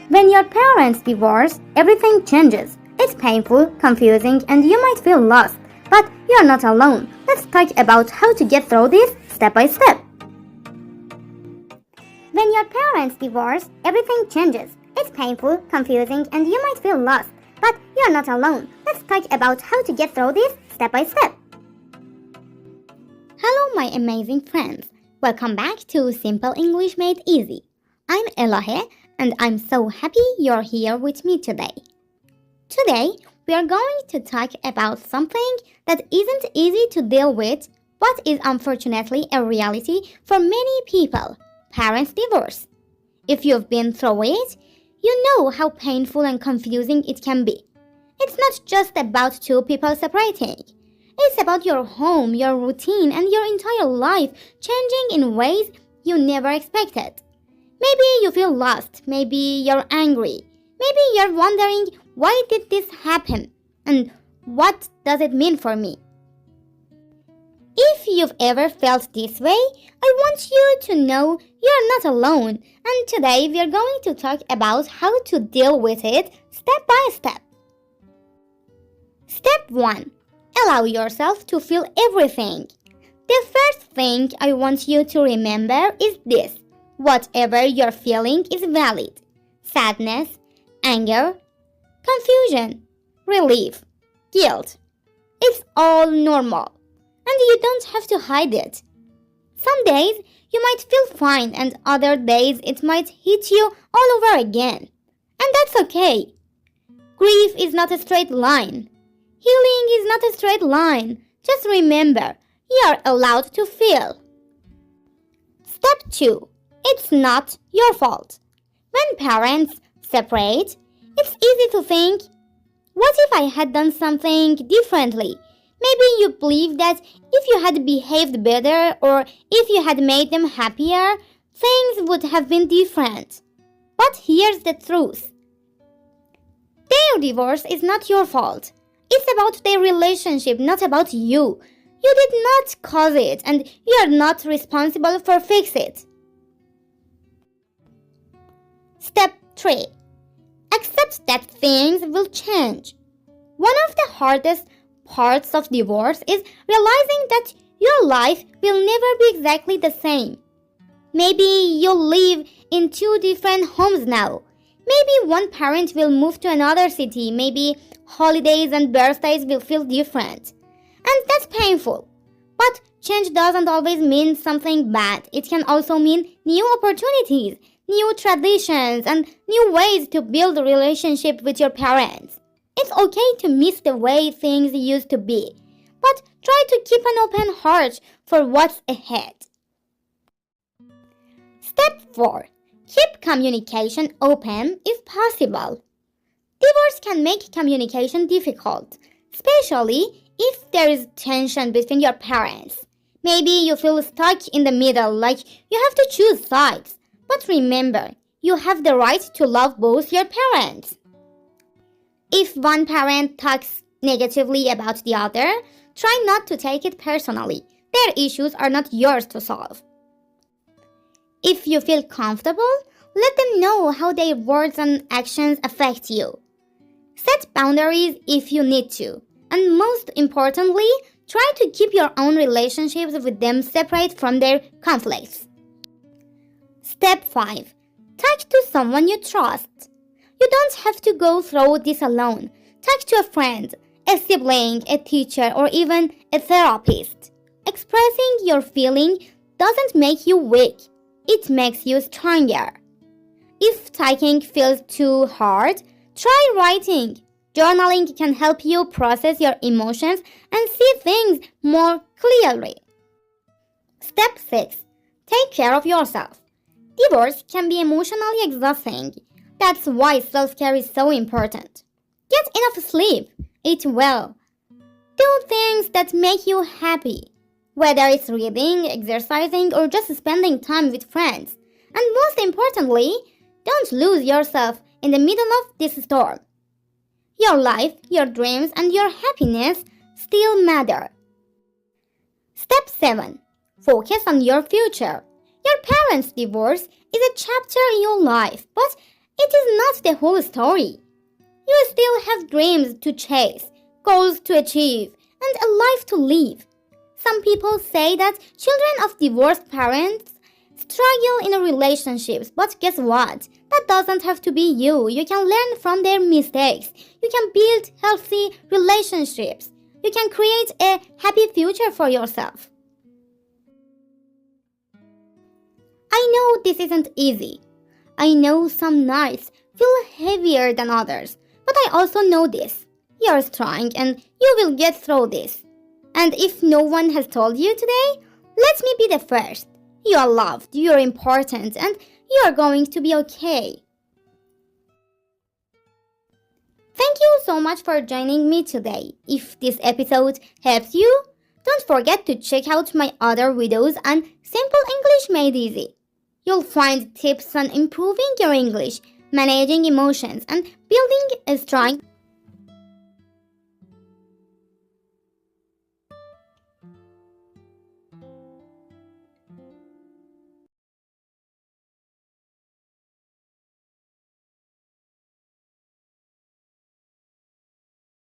When your parents divorce, everything changes. It's painful, confusing, and you might feel lost. But you're not alone. Let's talk about how to get through this step by step. When your parents divorce, everything changes. It's painful, confusing, and you might feel lost. But you're not alone. Let's talk about how to get through this step by step. Hello, my amazing friends. Welcome back to Simple English Made Easy. I'm Elahe, and I'm so happy you're here with me today. Today, we are going to talk about something that isn't easy to deal with, but is unfortunately a reality for many people: parents' divorce. If you've been through it, you know how painful and confusing it can be. It's not just about two people separating. It's about your home, your routine, and your entire life changing in ways you never expected. Maybe you feel lost, maybe you're angry, maybe you're wondering, why did this happen? And what does it mean for me? If you've ever felt this way, I want you to know you're not alone. And today we're going to talk about how to deal with it step by step. Step 1. Allow yourself to feel everything. The first thing I want you to remember is this: whatever you're feeling is valid. Sadness, anger, confusion, relief, guilt. It's all normal. And you don't have to hide it. Some days you might feel fine, and other days it might hit you all over again. And that's okay. Grief is not a straight line. Healing is not a straight line. Just remember, you are allowed to feel. Step 2. It's not your fault. When parents separate, it's easy to think, what if I had done something differently? Maybe you believe that if you had behaved better or if you had made them happier, things would have been different. But here's the truth. Their divorce is not your fault. It's about their relationship, not about you. You did not cause it, and you are not responsible for fixing it. Step 3. Accept that things will change. One of the hardest parts of divorce is realizing that your life will never be exactly the same. Maybe you'll live in two different homes now. Maybe one parent will move to another city. Maybe holidays and birthdays will feel different. And that's painful. But change doesn't always mean something bad. It can also mean new opportunities, new traditions, and new ways to build a relationship with your parents. It's okay to miss the way things used to be, but try to keep an open heart for what's ahead. Step 4. Keep communication open if possible. Divorce can make communication difficult, especially if there is tension between your parents. Maybe you feel stuck in the middle, like you have to choose sides. But remember, you have the right to love both your parents. If one parent talks negatively about the other, try not to take it personally. Their issues are not yours to solve. If you feel comfortable, let them know how their words and actions affect you. Set boundaries if you need to. And most importantly, try to keep your own relationships with them separate from their conflicts. Step 5. Talk to someone you trust. You don't have to go through this alone. Talk to a friend, a sibling, a teacher, or even a therapist. Expressing your feeling doesn't make you weak. It makes you stronger. If talking feels too hard, try writing. Journaling can help you process your emotions and see things more clearly. Step 6. Take care of yourself. Divorce can be emotionally exhausting. That's why self-care is so important. Get enough sleep. Eat well. Do things that make you happy. Whether it's reading, exercising, or just spending time with friends. And most importantly, don't lose yourself in the middle of this storm. Your life, your dreams, and your happiness still matter. Step 7. Focus on your future. Your parents' divorce is a chapter in your life, but it is not the whole story. You still have dreams to chase, goals to achieve, and a life to live. Some people say that children of divorced parents struggle in relationships, but guess what? That doesn't have to be you. You can learn from their mistakes. You can build healthy relationships. You can create a happy future for yourself. I know this isn't easy. I know some nights feel heavier than others, but I also know this. You're strong and you will get through this. And if no one has told you today, let me be the first. You are loved, you are important, and you are going to be okay. Thank you so much for joining me today. If this episode helps you, don't forget to check out my other videos on Simple English Made Easy. You'll find tips on improving your English, managing emotions, and building a strong